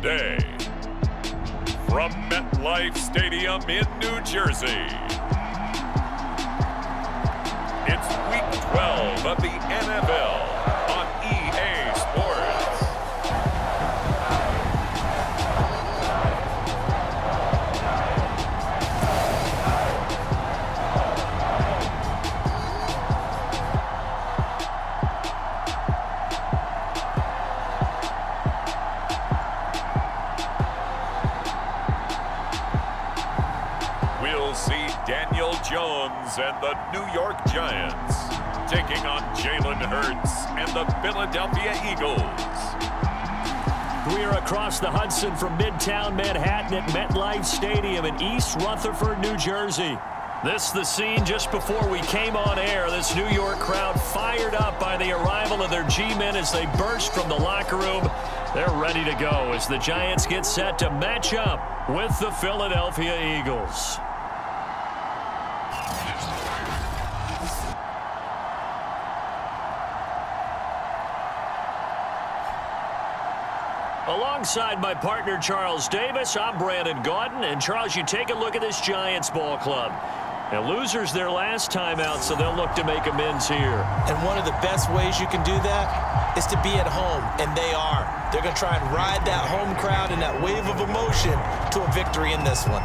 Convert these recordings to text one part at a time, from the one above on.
the day. From MetLife Stadium in New Jersey, it's Week 12 of the NFL on EA Sports. We'll see Daniel Jones and the New York Giants taking on Jalen Hurts and the Philadelphia Eagles. We are across the Hudson from Midtown Manhattan at MetLife Stadium in East Rutherford, New Jersey. This the scene just before we came on air. This New York crowd fired up by the arrival of their G-men as they burst from the locker room. They're ready to go as the Giants get set to match up with the Philadelphia Eagles. Alongside my partner, Charles Davis, I'm Brandon Gordon. And, Charles, you take a look at this Giants ball club. Now, losers their last time out, so they'll look to make amends here. And one of the best ways you can do that is to be at home, and they are. They're going to try and ride that home crowd and that wave of emotion to a victory in this one.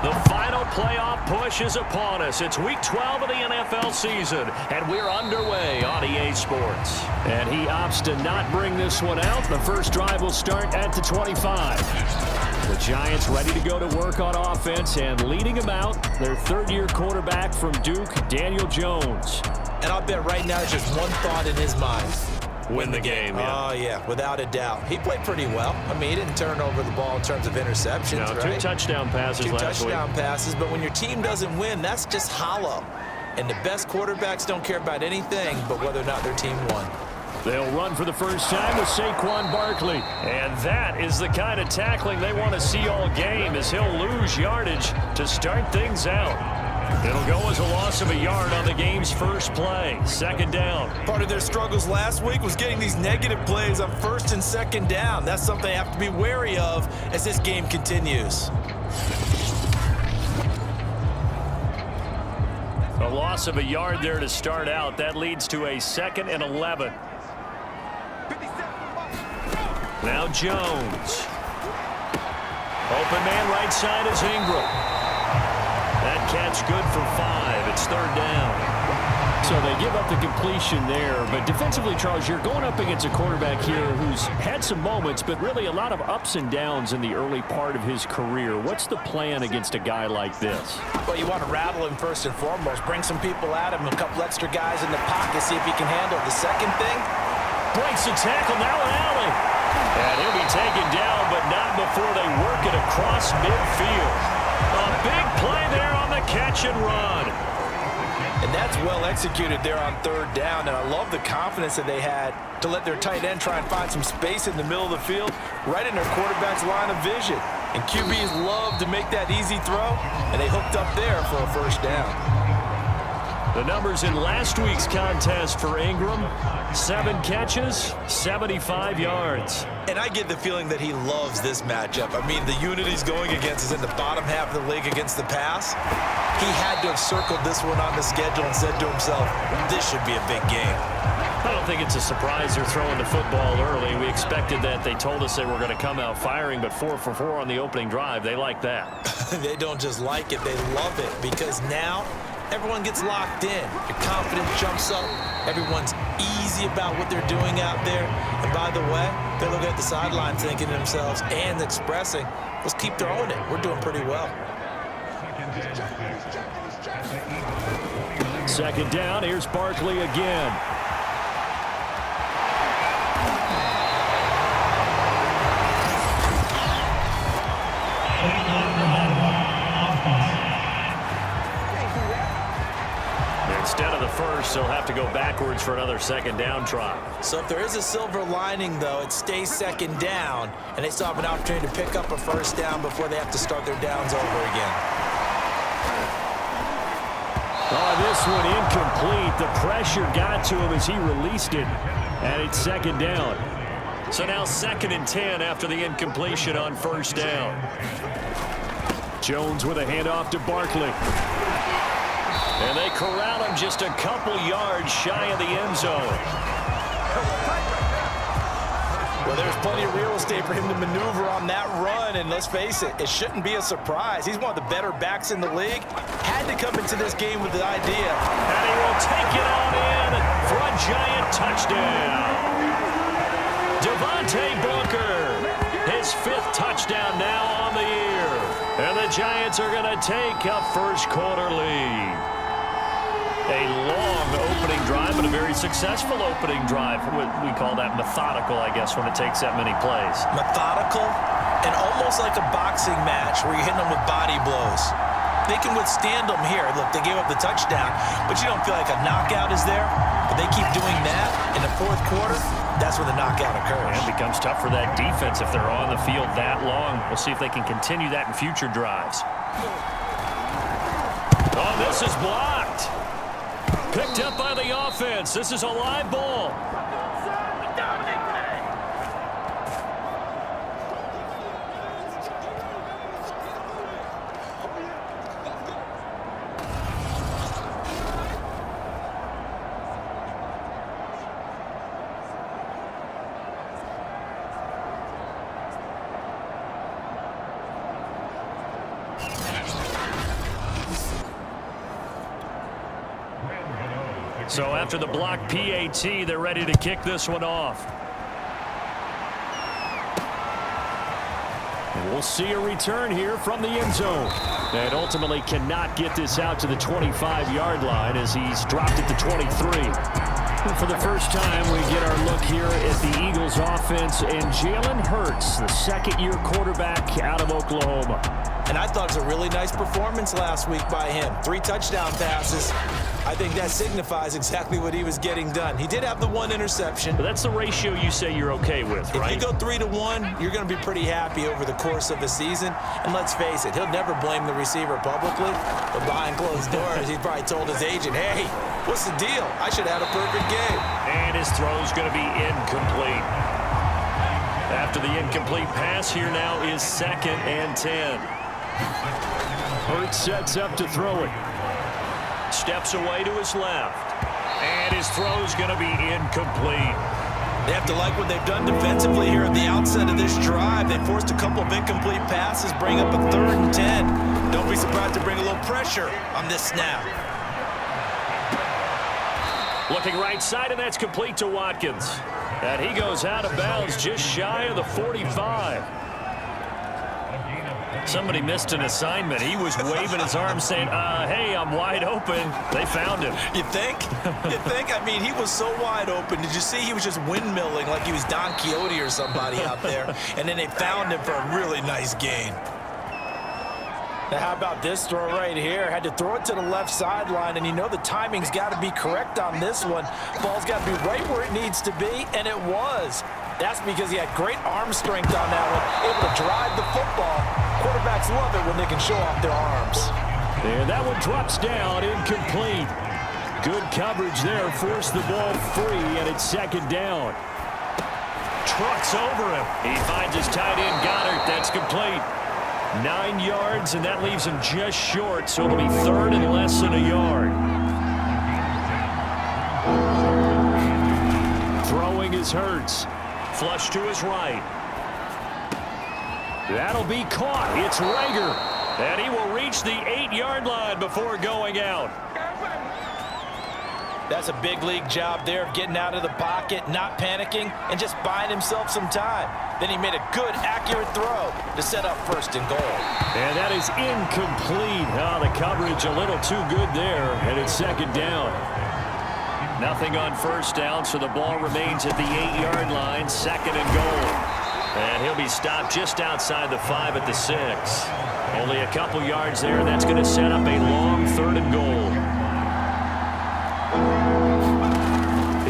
The final playoff push is upon us. It's Week 12 of the NFL season, and we're underway on EA Sports. And he opts to not bring this one out. The first drive will start at the 25. The Giants ready to go to work on offense, and leading them out, their third-year quarterback from Duke, Daniel Jones. And I'll bet right now there's just one thought in his mind. Win the game, yeah. Oh, yeah, without a doubt. He played pretty well. I mean, he didn't turn over the ball in terms of interceptions, no, right? 2 touchdown passes last week. 2 touchdown passes, but when your team doesn't win, that's just hollow. And the best quarterbacks don't care about anything but whether or not their team won. They'll run for the first time with Saquon Barkley. And that is the kind of tackling they want to see all game, as he'll lose yardage to start things out. It'll go as a loss of a yard on the game's first play. Second down. Part of their struggles last week was getting these negative plays on first and second down. That's something they have to be wary of as this game continues. A loss of a yard there to start out. That leads to a 2nd and 11. Now Jones. Open man right side is Ingram. That catch good for 5. It's 3rd down. So they give up the completion there. But defensively, Charles, you're going up against a quarterback here who's had some moments, but really a lot of ups and downs in the early part of his career. What's the plan against a guy like this? Well, you want to rattle him first and foremost. Bring some people at him, a couple extra guys in the pocket, see if he can handle it. The second thing, breaks the tackle, now an alley. And he'll be taken down, but not before they work it across midfield. A big play there on the catch and run. And that's well executed there on 3rd down. And I love the confidence that they had to let their tight end try and find some space in the middle of the field, right in their quarterback's line of vision. And QBs love to make that easy throw, and they hooked up there for a first down. The numbers in last week's contest for Ingram: 7 catches, 75 yards. And I get the feeling that he loves this matchup. I mean, the unit he's going against is in the bottom half of the league against the pass. He had to have circled this one on the schedule and said to himself, this should be a big game. I don't think it's a surprise they're throwing the football early. We expected that. They told us they were going to come out firing, but 4 for 4 on the opening drive. They like that. They don't just like it, they love it, because now everyone gets locked in. Your confidence jumps up. Everyone's easy about what they're doing out there. And by the way, they're looking at the sideline thinking to themselves and expressing, let's keep throwing it. We're doing pretty well. 2nd down. Here's Barkley again. Instead of the first, they'll have to go backwards for another 2nd down try. So if there is a silver lining, though, it stays 2nd down, and they still have an opportunity to pick up a first down before they have to start their downs over again. Oh, this one incomplete. The pressure got to him as he released it, and it's 2nd down. So now 2nd and 10 after the incompletion on 1st down. Jones with a handoff to Barkley. And they corral him just a couple yards shy of the end zone. Well, there's plenty of real estate for him to maneuver on that run, and let's face it, it shouldn't be a surprise. He's one of the better backs in the league. Had to come into this game with the idea. And he will take it on in for a giant touchdown. Devontae Booker, his 5th touchdown now on the year. And the Giants are going to take a first-quarter lead. A long opening drive, but a very successful opening drive. We call that methodical, I guess, when it takes that many plays. Methodical and almost like a boxing match where you're hitting them with body blows. They can withstand them here. Look, they gave up the touchdown, but you don't feel like a knockout is there. But they keep doing that in the 4th quarter. That's when the knockout occurs. And it becomes tough for that defense if they're on the field that long. We'll see if they can continue that in future drives. Oh, this is blocked. Picked up by the offense. This is a live ball. So after the block PAT, they're ready to kick this one off. And we'll see a return here from the end zone. And ultimately cannot get this out to the 25-yard line as he's dropped it to 23. And for the first time, we get our look here at the Eagles offense and Jalen Hurts, the 2nd-year quarterback out of Oklahoma. And I thought it was a really nice performance last week by him. 3 touchdown passes. I think that signifies exactly what he was getting done. He did have the 1 interception. But that's the ratio you say you're okay with, right? If you go 3-to-1, you're going to be pretty happy over the course of the season. And let's face it, he'll never blame the receiver publicly. But behind closed doors, he's probably told his agent, hey, what's the deal? I should have had a perfect game. And his throw's going to be incomplete. After the incomplete pass, here now is 2nd and 10. Hurts sets up to throw it. Steps away to his left. And his throw's going to be incomplete. They have to like what they've done defensively here at the outset of this drive. They forced a couple of incomplete passes, bring up a 3rd and 10. Don't be surprised to bring a little pressure on this snap. Looking right side, and that's complete to Watkins. And he goes out of bounds just shy of the 45. Somebody missed an assignment. He was waving his arms saying, hey, I'm wide open. They found him. You think? You think? I mean, he was so wide open. Did you see he was just windmilling like he was Don Quixote or somebody out there? And then they found him for a really nice gain. Now, how about this throw right here? Had to throw it to the left sideline, and you know the timing's got to be correct on this one. Ball's got to be right where it needs to be, and it was. That's because he had great arm strength on that one, able to drive the football. Quarterbacks love it when they can show off their arms. And that one drops down, incomplete. Good coverage there, forced the ball free, and it's 2nd down. Trucks over him. He finds his tight end, Goddard. That's complete. 9 yards, and that leaves him just short, so it'll be 3rd and less than a yard. Throwing is Hurts. Flush to his right. That'll be caught. It's Rager. And he will reach the 8-yard line before going out. That's a big league job there of getting out of the pocket, not panicking, and just buying himself some time. Then he made a good, accurate throw to set up 1st and goal. And that is incomplete. Oh, the coverage a little too good there, and it's 2nd down. Nothing on 1st down, so the ball remains at the 8-yard line, 2nd and goal. And he'll be stopped just outside the 5 at the 6. Only a couple yards there, and that's going to set up a long 3rd and goal.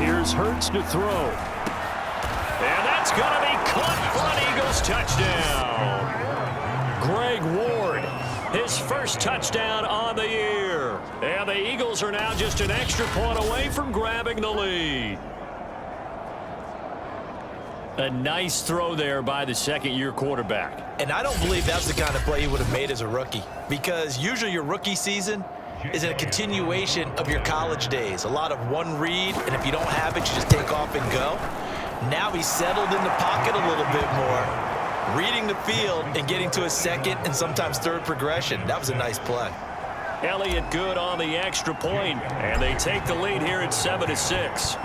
Here's Hurts to throw. And that's going to be caught for an Eagles touchdown. Greg Ward, his first touchdown on the year. And the Eagles are now just an extra point away from grabbing the lead. A nice throw there by the second-year quarterback. And I don't believe that's the kind of play he would have made as a rookie, because usually your rookie season is a continuation of your college days. A lot of one read, and if you don't have it, you just take off and go. Now he's settled in the pocket a little bit more, reading the field and getting to a second and sometimes third progression. That was a nice play. Elliott good on the extra point, and they take the lead here at 7-6.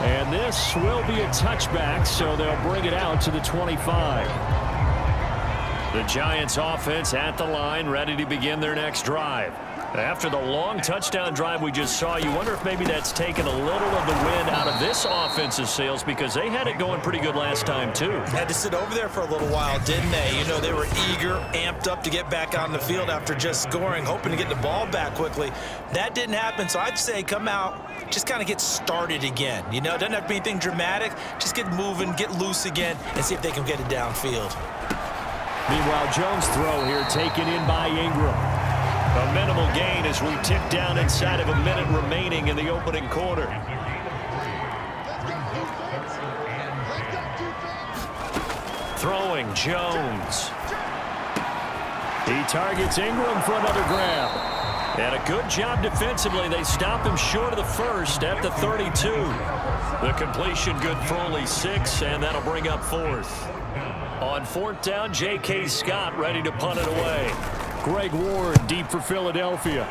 And this will be a touchback, so they'll bring it out to the 25. The Giants offense at the line, ready to begin their next drive. After the long touchdown drive we just saw, you wonder if maybe that's taken a little of the wind out of this offensive sails, because they had it going pretty good last time too. Had to sit over there for a little while, didn't they? You know, they were eager, amped up to get back on the field after just scoring, hoping to get the ball back quickly. That didn't happen, so I'd say come out, just kind of get started again. You know, doesn't have to be anything dramatic. Just get moving, get loose again, and see if they can get it downfield. Meanwhile, Jones' throw here taken in by Ingram. A minimal gain as we tick down inside of a minute remaining in the opening quarter. Throwing Jones. He targets Ingram for another grab. And a good job defensively. They stop him short of the first at the 32. The completion good for only 6, and that'll bring up 4th. On 4th down, J.K. Scott ready to punt it away. Greg Ward deep for Philadelphia.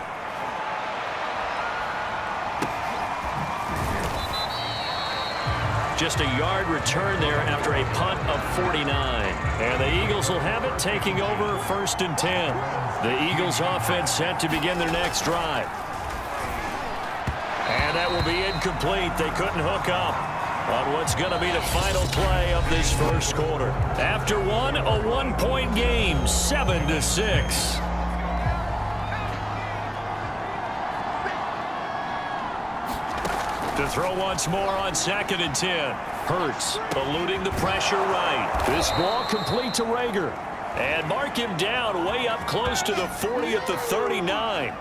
Just a yard return there after a punt of 49. And the Eagles will have it, taking over 1st and 10. The Eagles offense set to begin their next drive. And that will be incomplete. They couldn't hook up on what's going to be the final play of this first quarter. After one, a 1-point game, 7-6. To throw once more on 2nd and 10. Hurts eluding the pressure right. This ball complete to Rager. And mark him down way up close to the 40 at the 39.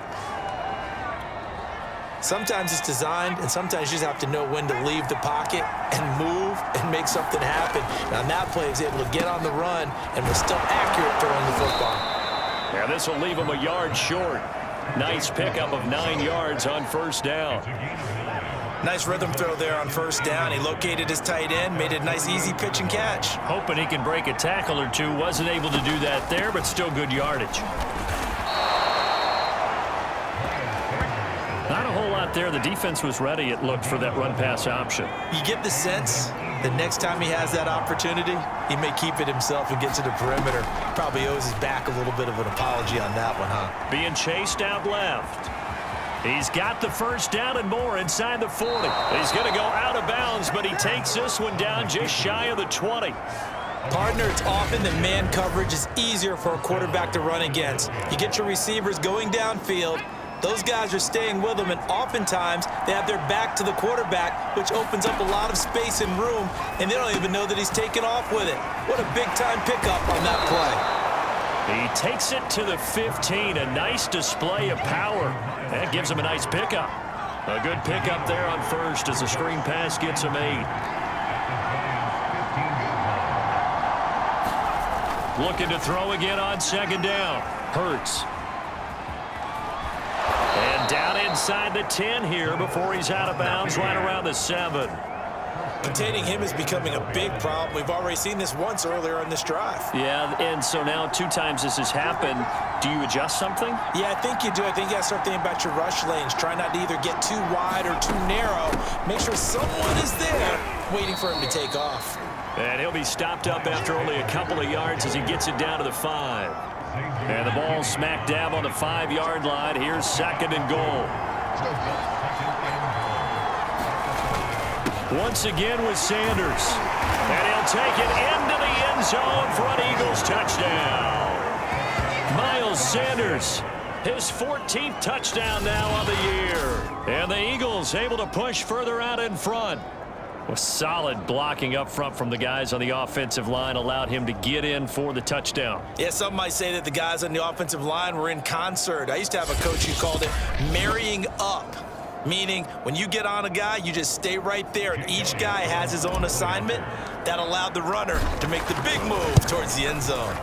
Sometimes it's designed, and sometimes you just have to know when to leave the pocket and move and make something happen. And on that play, he was able to get on the run and was still accurate throwing the football. Yeah, this will leave him a yard short. Nice pickup of 9 yards on 1st down. Nice rhythm throw there on 1st down. He located his tight end, made it a nice easy pitch and catch. Hoping he can break a tackle or two. Wasn't able to do that there, but still good yardage. Not a whole lot there. The defense was ready, it looked, for that run-pass option. You get the sense that next time he has that opportunity, he may keep it himself and get to the perimeter. Probably owes his back a little bit of an apology on that one, huh? Being chased out left. He's got the 1st down and more inside the 40. He's going to go out of bounds, but he takes this one down just shy of the 20. Partner, it's often that man coverage is easier for a quarterback to run against. You get your receivers going downfield. Those guys are staying with them, and oftentimes they have their back to the quarterback, which opens up a lot of space and room, and they don't even know that he's taken off with it. What a big-time pickup on that play. He takes it to the 15. A nice display of power. That gives him a nice pickup. A good pickup there on 1st as the screen pass gets him 8. Looking to throw again on 2nd down. Hurts. And down inside the 10 here before he's out of bounds right around the 7. Containing him is becoming a big problem. We've already seen this once earlier on this drive. Yeah, and so now 2 times this has happened. Do you adjust something? Yeah, I think you do. I think you got to start thinking about your rush lanes. Try not to either get too wide or too narrow. Make sure someone is there waiting for him to take off. And he'll be stopped up after only a couple of yards as he gets it down to the 5. And the ball smack dab on the 5-yard line. Here's 2nd and goal. Once again with Sanders. And he'll take it into the end zone for an Eagles touchdown. Miles Sanders, his 14th touchdown now of the year. And the Eagles able to push further out in front. Well, solid blocking up front from the guys on the offensive line allowed him to get in for the touchdown. Yeah, some might say that the guys on the offensive line were in concert. I used to have a coach who called it marrying up. Meaning, when you get on a guy, you just stay right there, and each guy has his own assignment. That allowed the runner to make the big move towards the end zone.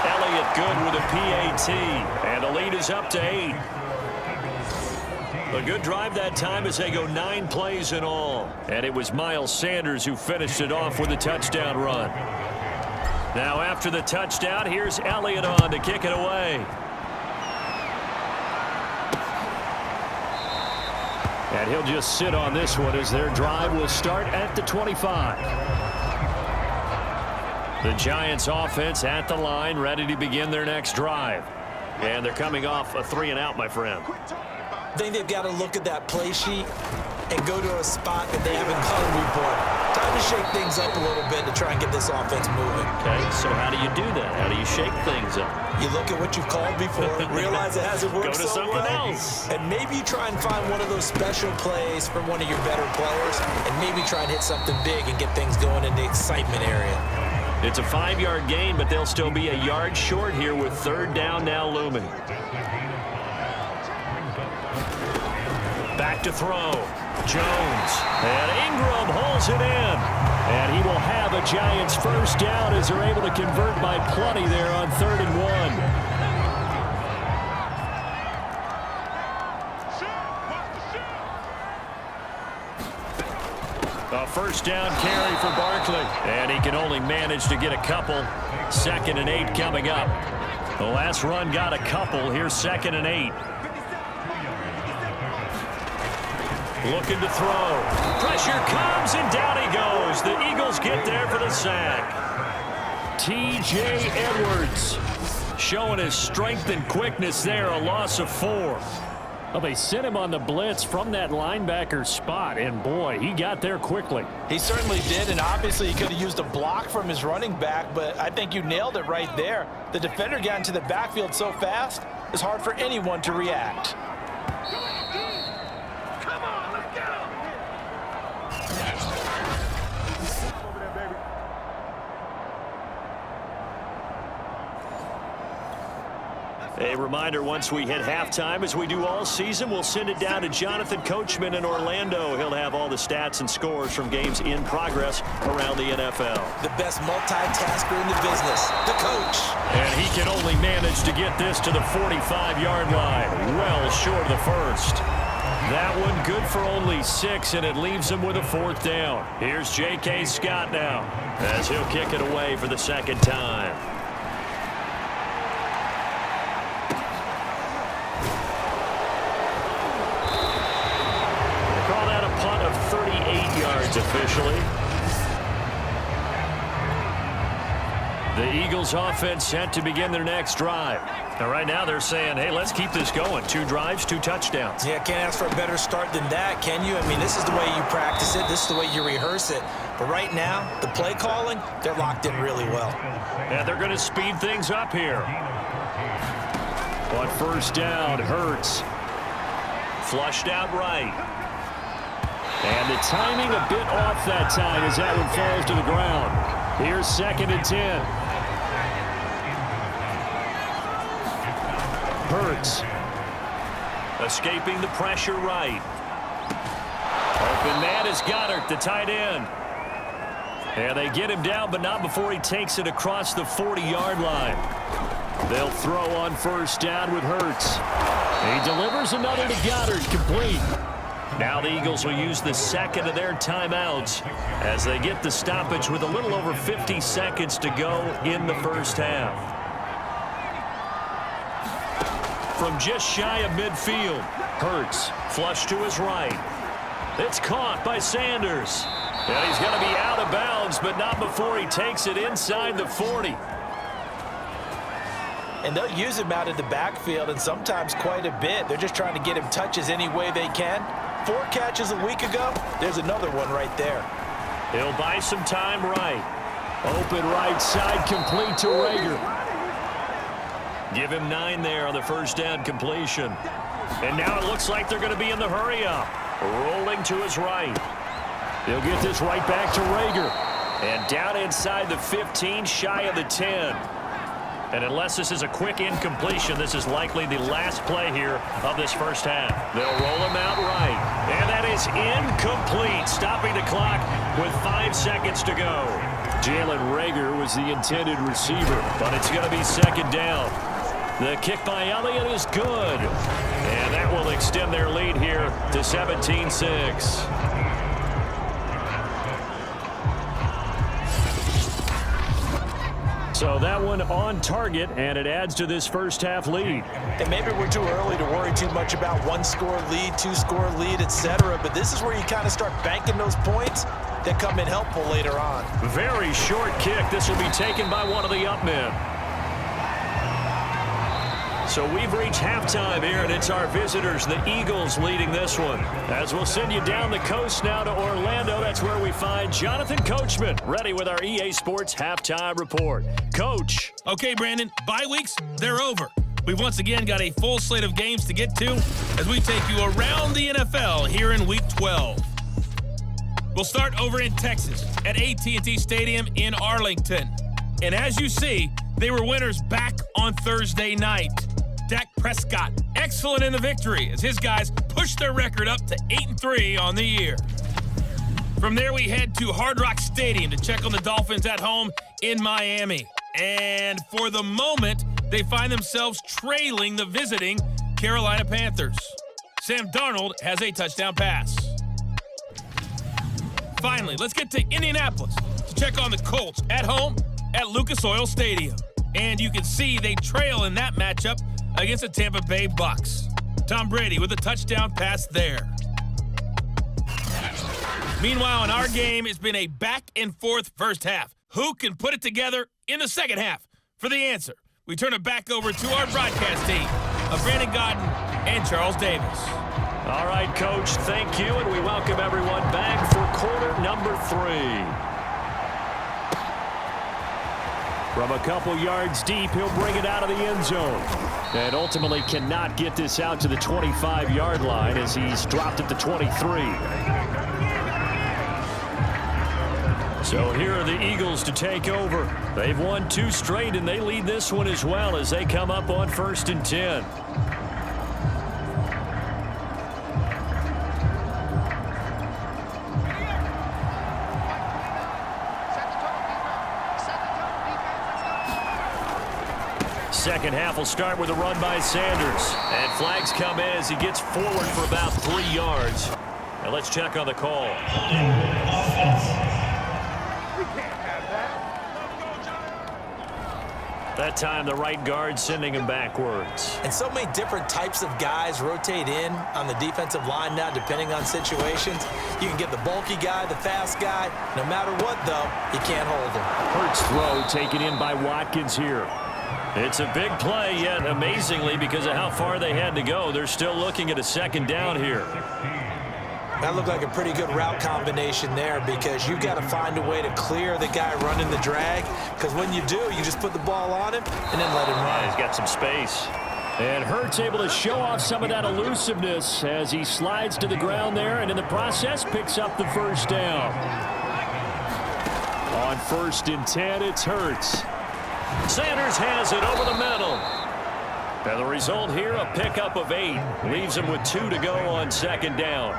Elliott good with a PAT, and the lead is up to 8. A good drive that time as they go 9 plays in all. And it was Miles Sanders who finished it off with a touchdown run. Now after the touchdown, here's Elliott on to kick it away. And he'll just sit on this one as their drive will start at the 25. The Giants offense at the line, ready to begin their next drive. And they're coming off a 3-and-out, my friend. I think they've got to look at that play sheet and go to a spot that they haven't gone before. Time to shake things up a little bit to try and get this offense moving. Okay, so how do you do that? How do you shake things up? You look at what you've called before, realize it hasn't worked Go to so something well, else. and maybe you try and find one of those special plays from one of your better players, and maybe try and hit something big and get things going in the excitement area. It's a 5-yard gain, but they'll still be a yard short here with 3rd down now looming. Back to throw. Jones. And Ingram holds it in. And he will have a Giants 1st down as they're able to convert by plenty there on 3rd and 1. A 1st down carry for Barkley. And he can only manage to get a couple. 2nd and 8 coming up. The last run got a couple. Here's 2nd and 8. Looking to throw. Pressure comes, and down he goes. The Eagles get there for the sack. T.J. Edwards showing his strength and quickness there. A loss of 4. Well, they sent him on the blitz from that linebacker spot, and boy, he got there quickly. He certainly did, and obviously he could have used a block from his running back, but I think you nailed it right there. The defender got into the backfield so fast, it's hard for anyone to react. A reminder, once we hit halftime, as we do all season, we'll send it down to Jonathan Coachman in Orlando. He'll have all the stats and scores from games in progress around the NFL. The best multitasker in the business, the coach. And he can only manage to get this to the 45-yard line, well short of the 1st. That one good for only 6, and it leaves him with a 4th down. Here's J.K. Scott now, as he'll kick it away for the 2nd time. Officially. The Eagles offense set to begin their next drive. Now right now they're saying, hey, let's keep this going. 2 drives, 2 touchdowns. Yeah, can't ask for a better start than that, can you? I mean, this is the way you practice it. This is the way you rehearse it. But right now, the play calling, they're locked in really well. And they're going to speed things up here. On 1st down, Hurts. Flushed out right. And the timing a bit off that time as that one falls to the ground. Here's 2nd and 10. Hurts. Escaping the pressure right. Open man is Goddard, the tight end. And they get him down, but not before he takes it across the 40-yard line. They'll throw on 1st down with Hurts. He delivers another to Goddard, complete. Now the Eagles will use the 2nd of their timeouts as they get the stoppage with a little over 50 seconds to go in the 1st half. From just shy of midfield, Hurts flushed to his right. It's caught by Sanders. And he's going to be out of bounds, but not before he takes it inside the 40. And they'll use him out of the backfield, and sometimes quite a bit. They're just trying to get him touches any way they can. 4 catches a week ago, there's another one right there. He'll buy some time right. Open right side, complete to Rager. Give him 9 there on the 1st down completion. And now it looks like they're going to be in the hurry-up. Rolling to his right. He'll get this right back to Rager. And down inside the 15, shy of the 10. And unless this is a quick incompletion, this is likely the last play here of this first half. They'll roll him out right. And that is incomplete, stopping the clock with 5 seconds to go. Jalen Reagor was the intended receiver, but it's going to be second down. The kick by Elliott is good. And that will extend their lead here to 17-6. So that one on target, and it adds to this first half lead. And maybe we're too early to worry too much about 1-score lead, 2-score lead, etc. But this is where you kind of start banking those points that come in helpful later on. Very short kick. This will be taken by one of the up men. So we've reached halftime here, and it's our visitors, the Eagles, leading this one. As we'll send you down the coast now to Orlando, that's where we find Jonathan Coachman, ready with our EA Sports Halftime Report. Coach. Okay, Brandon, bye weeks, they're over. We've once again got a full slate of games to get to as we take you around the NFL here in Week 12. We'll start over in Texas at AT&T Stadium in Arlington. And as you see, they were winners back on Thursday night. Dak Prescott, excellent in the victory as his guys pushed their record up to 8-3 on the year. From there, we head to Hard Rock Stadium to check on the Dolphins at home in Miami. And for the moment, they find themselves trailing the visiting Carolina Panthers. Sam Darnold has a touchdown pass. Finally, let's get to Indianapolis to check on the Colts at home at Lucas Oil Stadium. And you can see they trail in that matchup against the Tampa Bay Bucks. Tom Brady with a touchdown pass there. Meanwhile, in our game, it's been a back-and-forth first half. Who can put it together in the second half? For the answer, we turn it back over to our broadcast team of Brandon Godden and Charles Davis. All right, Coach, thank you, and we welcome everyone back for quarter number 3. From a couple yards deep, he'll bring it out of the end zone. And ultimately cannot get this out to the 25-yard line as he's dropped at the 23. So here are the Eagles to take over. They've won 2 straight, and they lead this one as well as they come up on 1st and 10. Second half will start with a run by Sanders. And flags come in as he gets forward for about 3 yards. And let's check on the call. That time the right guard sending him backwards. And so many different types of guys rotate in on the defensive line now depending on situations. You can get the bulky guy, the fast guy. No matter what, though, you can't hold him. Hurts throw taken in by Watkins here. It's a big play, yet amazingly, because of how far they had to go, they're still looking at a second down here. That looked like a pretty good route combination there because you've got to find a way to clear the guy running the drag, because when you do, you just put the ball on him and then let him run. He's got some space. And Hurts able to show off some of that elusiveness as he slides to the ground there and in the process picks up the first down. On 1st and 10, it's Hurts. Sanders has it over the middle. And the result here, a pickup of 8. Leaves him with 2 to go on second down.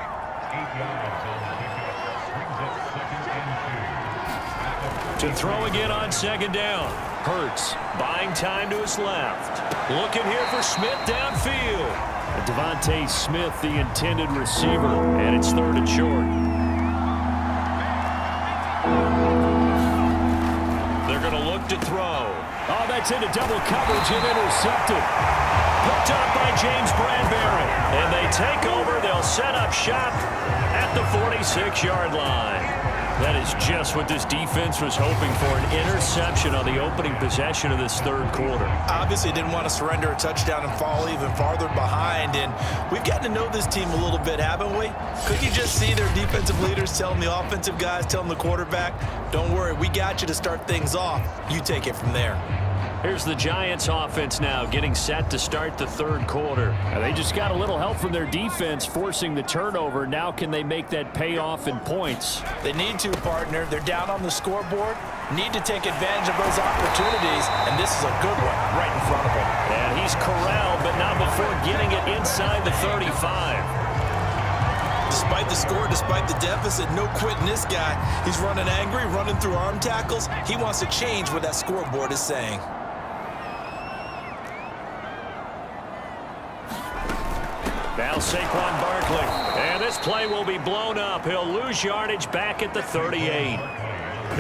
To throw again on second down. Hurts buying time to his left. Looking here for Smith downfield. And Devontae Smith, the intended receiver. And it's 3rd and short. They're going to look to throw. Oh, that's into double coverage and intercepted. Picked up by James Bradbury. And they take over. They'll set up shop at the 46-yard line. That is just what this defense was hoping for, an interception on the opening possession of this 3rd quarter. Obviously didn't want to surrender a touchdown and fall even farther behind, and we've gotten to know this team a little bit, haven't we? Could you just see their defensive leaders telling the offensive guys, telling the quarterback, don't worry, we got you to start things off. You take it from there. Here's the Giants offense now getting set to start the third quarter. They just got a little help from their defense forcing the turnover. Now can they make that pay off in points? They need to, partner. They're down on the scoreboard. Need to take advantage of those opportunities, and this is a good one right in front of them. And he's corralled, but not before getting it inside the 35. Despite the score, despite the deficit, no quitting this guy. He's running angry, running through arm tackles. He wants to change what that scoreboard is saying. Now Saquon Barkley. And this play will be blown up. He'll lose yardage back at the 38.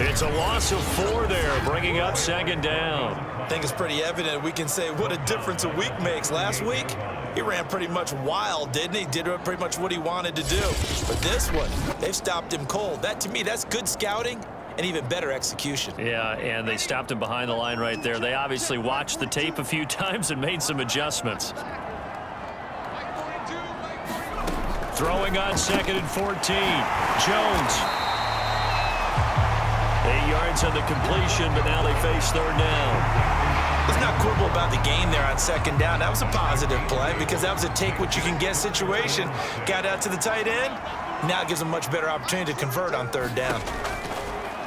It's a loss of 4 there, bringing up second down. I think it's pretty evident. We can say what a difference a week makes. Last week, he ran pretty much wild, didn't he? Did pretty much what he wanted to do. But this one, they've stopped him cold. That, to me, that's good scouting and even better execution. Yeah, and they stopped him behind the line right there. They obviously watched the tape a few times and made some adjustments. Throwing on 2nd and 14. Jones. 8 yards on the completion, but now they face third down. Let's not quibble about the gain there on 2nd down. That was a positive play because that was a take-what-you-can-get situation. Got out to the tight end. Now it gives them a much better opportunity to convert on 3rd down.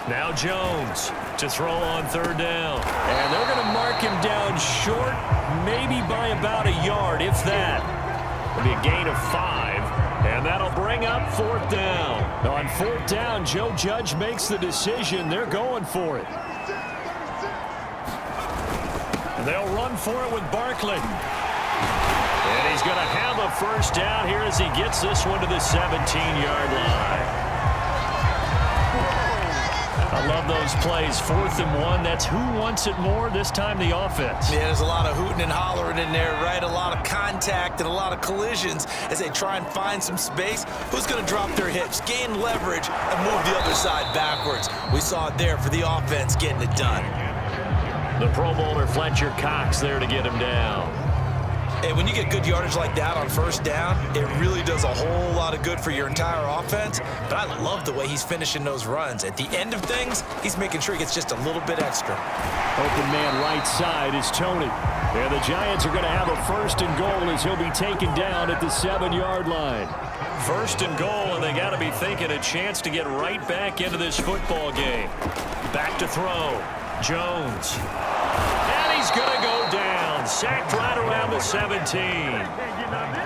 Now Jones to throw on 3rd down. And they're going to mark him down short, maybe by about a yard, if that. It'll be a gain of 5. And that'll bring up 4th down. On 4th down, Joe Judge makes the decision. They're going for it. And they'll run for it with Barkley. And he's going to have a 1st down here as he gets this one to the 17-yard line. I love those plays. 4th and 1. That's who wants it more, this time the offense. Yeah, there's a lot of hooting and hollering in there, right? A lot of contact and a lot of collisions as they try and find some space. Who's going to drop their hips, gain leverage, and move the other side backwards? We saw it there for the offense getting it done. The Pro Bowler Fletcher Cox there to get him down. Hey, when you get good yardage like that on 1st down, it really does a whole lot of good for your entire offense. But I love the way he's finishing those runs. At the end of things, he's making sure he gets just a little bit extra. Open man right side is Tony. And the Giants are going to have a 1st and goal as he'll be taken down at the 7-yard line. 1st and goal, and they got to be thinking a chance to get right back into this football game. Back to throw. Jones. And he's going to go down. Sacked right around the 17.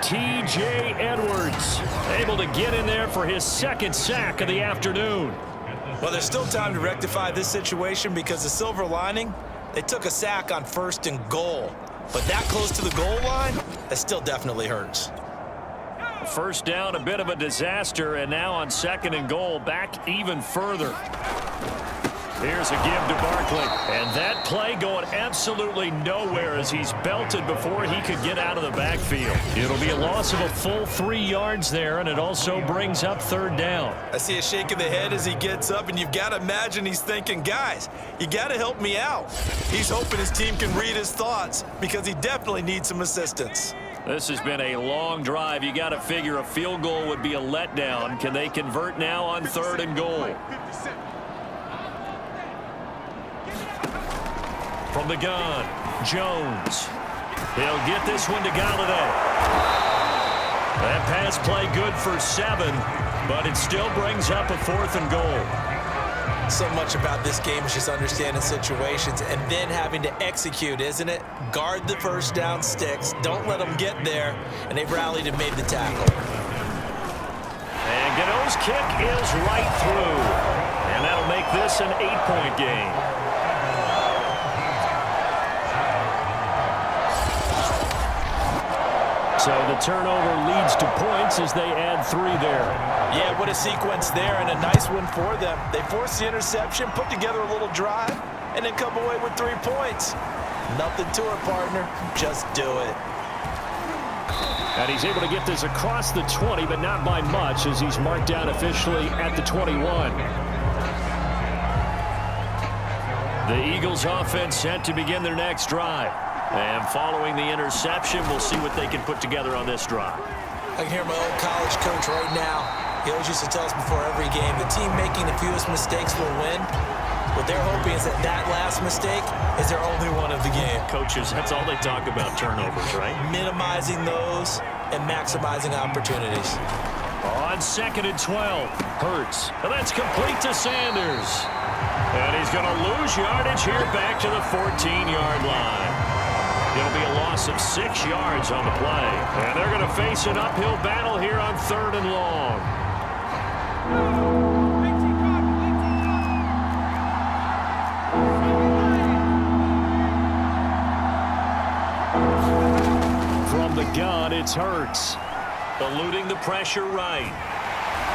T.J. Edwards able to get in there for his 2nd sack of the afternoon. Well, there's still time to rectify this situation because the silver lining, they took a sack on 1st and goal. But that close to the goal line, that still definitely hurts. 1st down, a bit of a disaster, and now on 2nd and goal, back even further. Here's a give to Barkley. And that play going absolutely nowhere as he's belted before he could get out of the backfield. It'll be a loss of a full 3 yards there, and it also brings up 3rd down. I see a shake of the head as he gets up, and you've got to imagine he's thinking, guys, you got to help me out. He's hoping his team can read his thoughts because he definitely needs some assistance. This has been a long drive. You got to figure a field goal would be a letdown. Can they convert now on 3rd and goal? From the gun, Jones. He'll get this one to Galladay. That pass play good for 7, but it still brings up a 4th and goal. So much about this game is just understanding situations and then having to execute, isn't it? Guard the 1st down sticks. Don't let them get there. And they've rallied and made the tackle. And Gano's kick is right through. And that'll make this an 8-point game. So the turnover leads to points as they add 3 there. Yeah, what a sequence there, and a nice one for them. They forced the interception, put together a little drive, and then come away with 3 points. Nothing to it, partner. Just do it. And he's able to get this across the 20, but not by much as he's marked down officially at the 21. The Eagles offense set to begin their next drive. And following the interception, we'll see what they can put together on this drive. I can hear my old college coach right now. He always used to tell us before every game, the team making the fewest mistakes will win. What they're hoping is that last mistake is their only one of the game. Coaches, that's all they talk about, turnovers, right? Minimizing those and maximizing opportunities. On 2nd and 12, Hurts. And that's complete to Sanders. And he's going to lose yardage here back to the 14-yard line. It'll be a loss of 6 yards on the play. And they're going to face an uphill battle here on 3rd and long. From the gun, it's Hurts. Eluding the pressure right.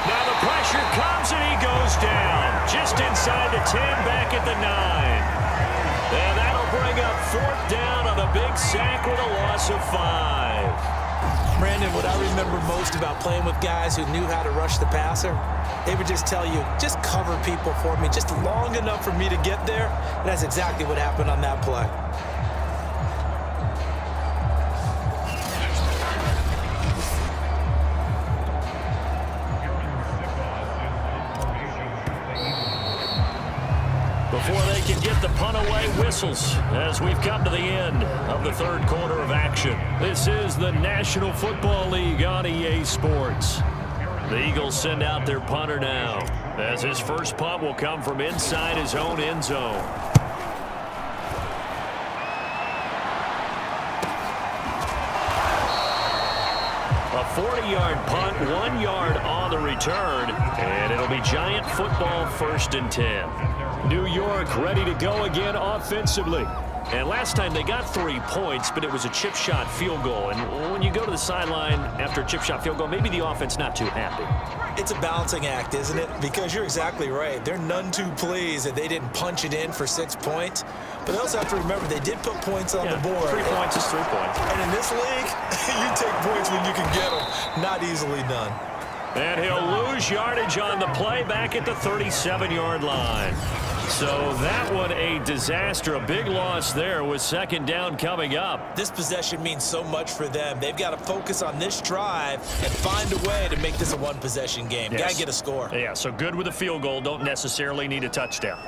Now the pressure comes and he goes down. Just inside the 10, back at the 9. And that'll bring up 4th down on a big sack with a loss of 5. Brandon, what I remember most about playing with guys who knew how to rush the passer, they would just tell you, just cover people for me, just long enough for me to get there. And that's exactly what happened on that play. Before they can get the punt away, whistles as we've come to the end of the 3rd quarter of action. This is the National Football League on EA Sports. The Eagles send out their punter now, as his first punt will come from inside his own end zone. A 40-yard punt, 1 yard on the return, and it'll be Giant football 1st and 10. New York ready to go again offensively. And last time they got 3 points, but it was a chip shot field goal. And when you go to the sideline after a chip shot field goal, maybe the offense not too happy. It's a balancing act, isn't it? Because you're exactly right. They're none too pleased that they didn't punch it in for 6 points. But they also have to remember they did put points on the board. 3 points is 3 points. And in this league, you take points when you can get them. Not easily done. And he'll lose yardage on the play back at the 37-yard line. So that one a disaster. A big loss there with 2nd down coming up. This possession means so much for them. They've got to focus on this drive and find a way to make this a one-possession game. Yes. Got to get a score. Yeah, so good with a field goal. Don't necessarily need a touchdown.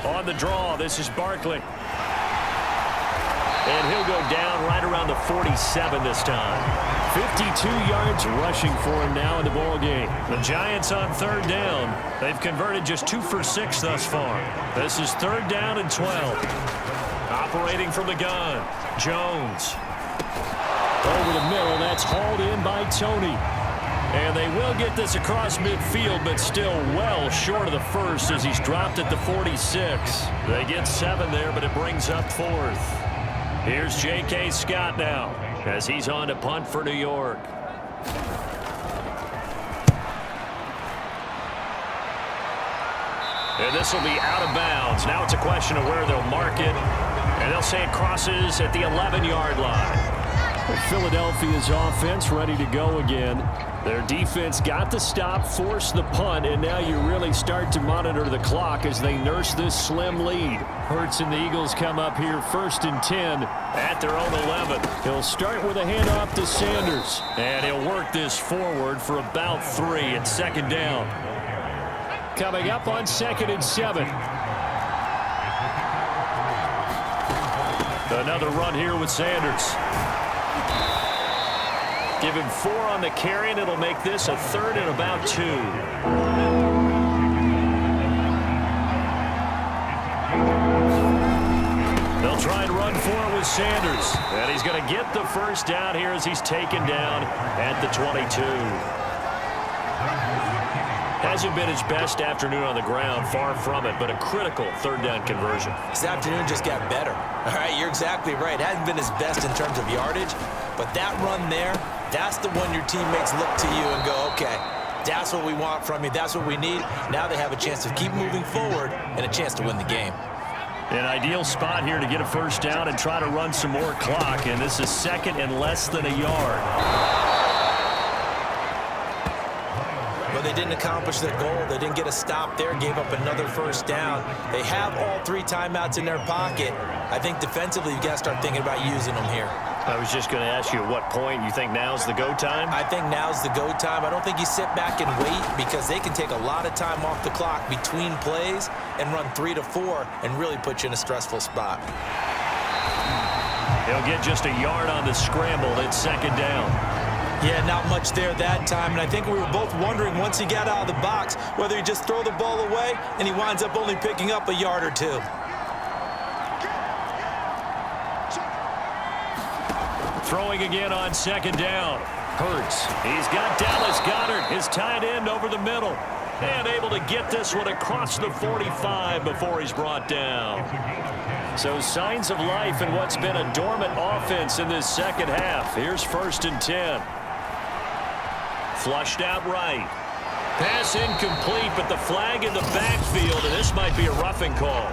On the draw, this is Barkley. And he'll go down right around the 47 this time. 52 yards rushing for him now in the ball game. The Giants on 3rd down. They've converted just 2 for 6 thus far. This is 3rd down and 12. Operating from the gun, Jones. Over the middle, that's hauled in by Tony. And they will get this across midfield, but still well short of the first as he's dropped at the 46. They get 7 there, but it brings up 4th. Here's J.K. Scott now as he's on to punt for New York. And this will be out of bounds. Now it's a question of where they'll mark it. And they'll say it crosses at the 11-yard line. Philadelphia's offense ready to go again. Their defense got the stop, forced the punt, and now you really start to monitor the clock as they nurse this slim lead. Hurts and the Eagles come up here 1st and 10 at their own 11. He'll start with a handoff to Sanders. And he'll work this forward for about 3 at 2nd down. Coming up on 2nd and 7. Another run here with Sanders. Give him 4 on the carry, and it'll make this a 3rd and about 2. They'll try and run for it with Sanders. And he's going to get the 1st down here as he's taken down at the 22. Hasn't been his best afternoon on the ground, far from it, but a critical 3rd down conversion. This afternoon just got better. All right, you're exactly right. Hasn't been his best in terms of yardage, but that run there, that's the one your teammates look to you and go, okay, that's what we want from you. That's what we need. Now they have a chance to keep moving forward and a chance to win the game. An ideal spot here to get a 1st down and try to run some more clock, and this is 2nd and less than a yard. But they didn't accomplish their goal. They didn't get a stop there, gave up another 1st down. They have all 3 timeouts in their pocket. I think defensively, you've got to start thinking about using them here. I was just going to ask you at what point you think now's the go time? I think now's the go time. I don't think you sit back and wait because they can take a lot of time off the clock between plays and run 3 to 4 and really put you in a stressful spot. He'll get just a yard on the scramble. It's second down. Yeah, not much there that time, and I think we were both wondering once he got out of the box whether he just throw the ball away and he winds up only picking up a yard or two. Throwing again on second down. Hurts. He's got Dallas Goedert, his tight end, over the middle. And able to get this one across the 45 before he's brought down. So signs of life in what's been a dormant offense in this second half. Here's 1st and 10. Flushed out right. Pass incomplete, but the flag in the backfield, and this might be a roughing call.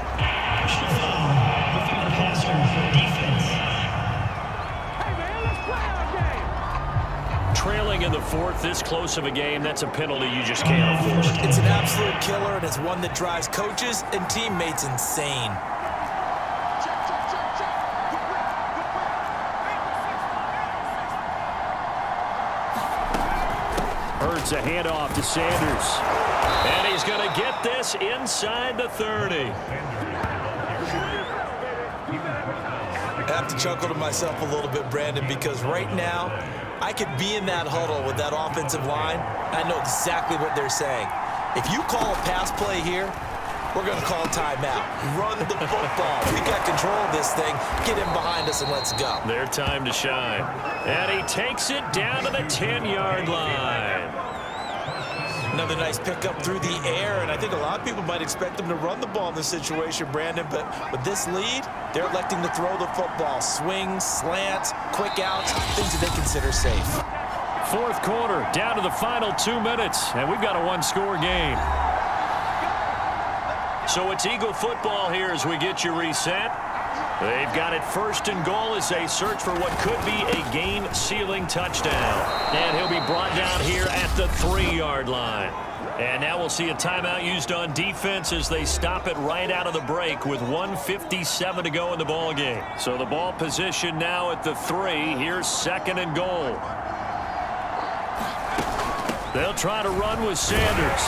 Trailing in the 4th, this close of a game, that's a penalty you just can't afford. It's an absolute killer, and it's one that drives coaches and teammates insane. Hurts a handoff to Sanders. And he's going to get this inside the 30. I have to chuckle to myself a little bit, Brandon, because right now I could be in that huddle with that offensive line. I know exactly what they're saying. If you call a pass play here, we're going to call timeout. Run the football. We got control of this thing. Get him behind us and let's go. Their time to shine. And he takes it down to the 10-yard line. Another nice pickup through the air, and I think a lot of people might expect them to run the ball in this situation, Brandon, but with this lead, they're electing to throw the football. Swings, slants, quick outs, things that they consider safe. 4th quarter, down to the final 2 minutes, and we've got a one-score game. So it's Eagle football here as we get you reset. They've got it 1st and goal as they search for what could be a game-sealing touchdown. And he'll be brought down here at the 3-yard line. And now we'll see a timeout used on defense as they stop it right out of the break with 1:57 to go in the ball game. So the ball position now at the 3. Here's 2nd and goal. They'll try to run with Sanders.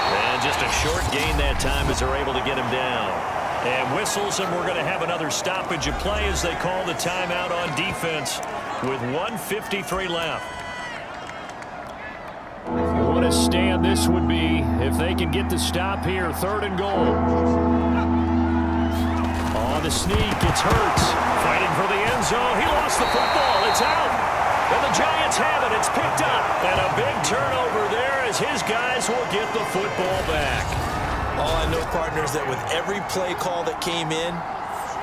And just a short gain that time as they're able to get him down. And whistles, and we're going to have another stoppage of play as they call the timeout on defense with 1:53 left. What a stand this would be if they can get the stop here. 3rd and goal. On the sneak, it's Hurts. Fighting for the end zone. He lost the football. It's out. And the Giants have it. It's picked up. And a big turnover there as his guys will get the football back. All I know, partners, that with every play call that came in,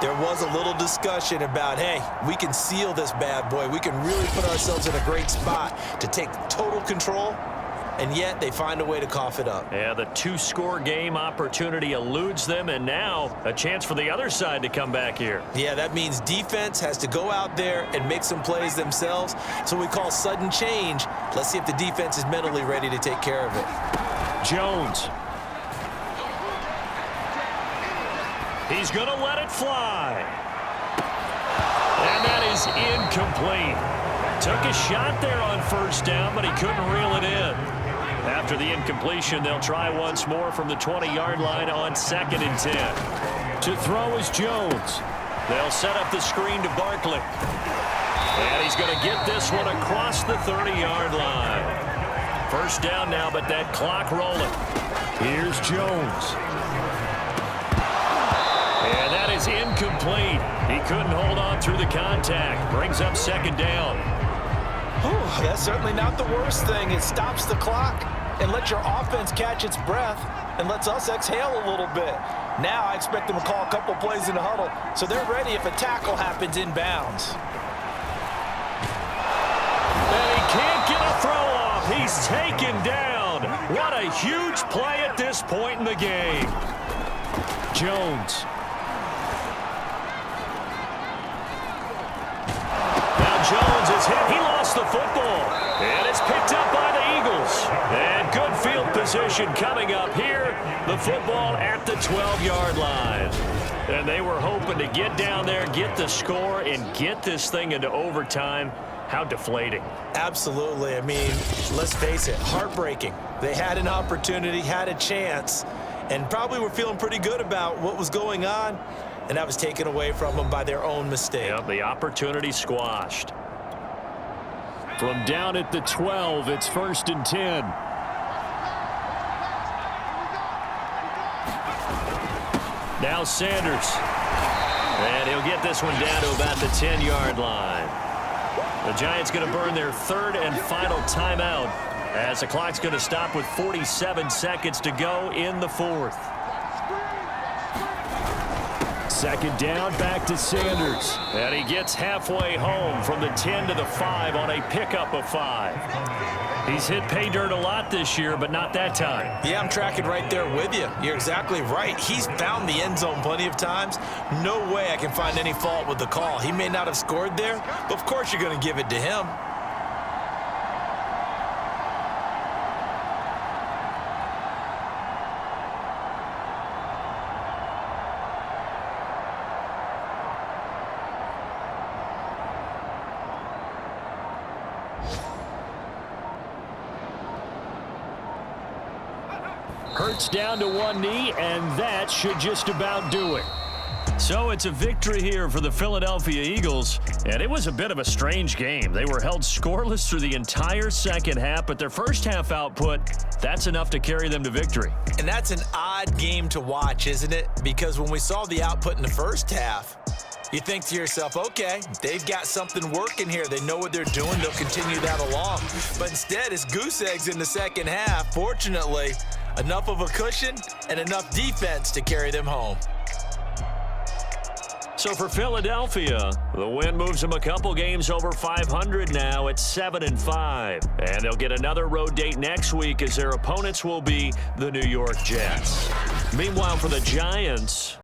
there was a little discussion about, hey, we can seal this bad boy. We can really put ourselves in a great spot to take total control, and yet they find a way to cough it up. Yeah, the 2-score game opportunity eludes them, and now a chance for the other side to come back here. Yeah, that means defense has to go out there and make some plays themselves. So we call sudden change. Let's see if the defense is mentally ready to take care of it. Jones. He's going to let it fly. And that is incomplete. Took a shot there on 1st down, but he couldn't reel it in. After the incompletion, they'll try once more from the 20-yard line on 2nd and 10. To throw is Jones. They'll set up the screen to Barkley. And he's going to get this one across the 30-yard line. 1st down now, but that clock rolling. Here's Jones. And that is incomplete. He couldn't hold on through the contact. Brings up 2nd down. Whew, that's certainly not the worst thing. It stops the clock and lets your offense catch its breath and lets us exhale a little bit. Now I expect them to call a couple plays in the huddle so they're ready if a tackle happens inbounds. And he can't get a throw off. He's taken down. What a huge play at this point in the game. Jones. Jones is hit. He lost the football. And it's picked up by the Eagles. And good field position coming up here. The football at the 12-yard line. And they were hoping to get down there, get the score, and get this thing into overtime. How deflating. Absolutely. I mean, let's face it, heartbreaking. They had an opportunity, had a chance, and probably were feeling pretty good about what was going on, and that was taken away from them by their own mistake. Yep, the opportunity squashed. From down at the 12, it's 1st and 10. Now Sanders. And he'll get this one down to about the 10-yard line. The Giants going to burn their 3rd and final timeout as the clock's going to stop with 47 seconds to go in the 4th. 2nd down, back to Sanders. And he gets halfway home from the 10 to the 5 on a pickup of 5. He's hit pay dirt a lot this year, but not that time. Yeah, I'm tracking right there with you. You're exactly right. He's found the end zone plenty of times. No way I can find any fault with the call. He may not have scored there, but of course you're going to give it to him. Hurts down to one knee, and that should just about do it. So it's a victory here for the Philadelphia Eagles, and it was a bit of a strange game. They were held scoreless through the entire second half, but their first half output, that's enough to carry them to victory. And that's an odd game to watch, isn't it? Because when we saw the output in the first half, you think to yourself, okay, they've got something working here. They know what they're doing. They'll continue that along. But instead, it's goose eggs in the second half. Fortunately, enough of a cushion and enough defense to carry them home. So for Philadelphia, the win moves them a couple games over 500 now at 7-5. And they'll get another road date next week as their opponents will be the New York Jets. Meanwhile, for the Giants,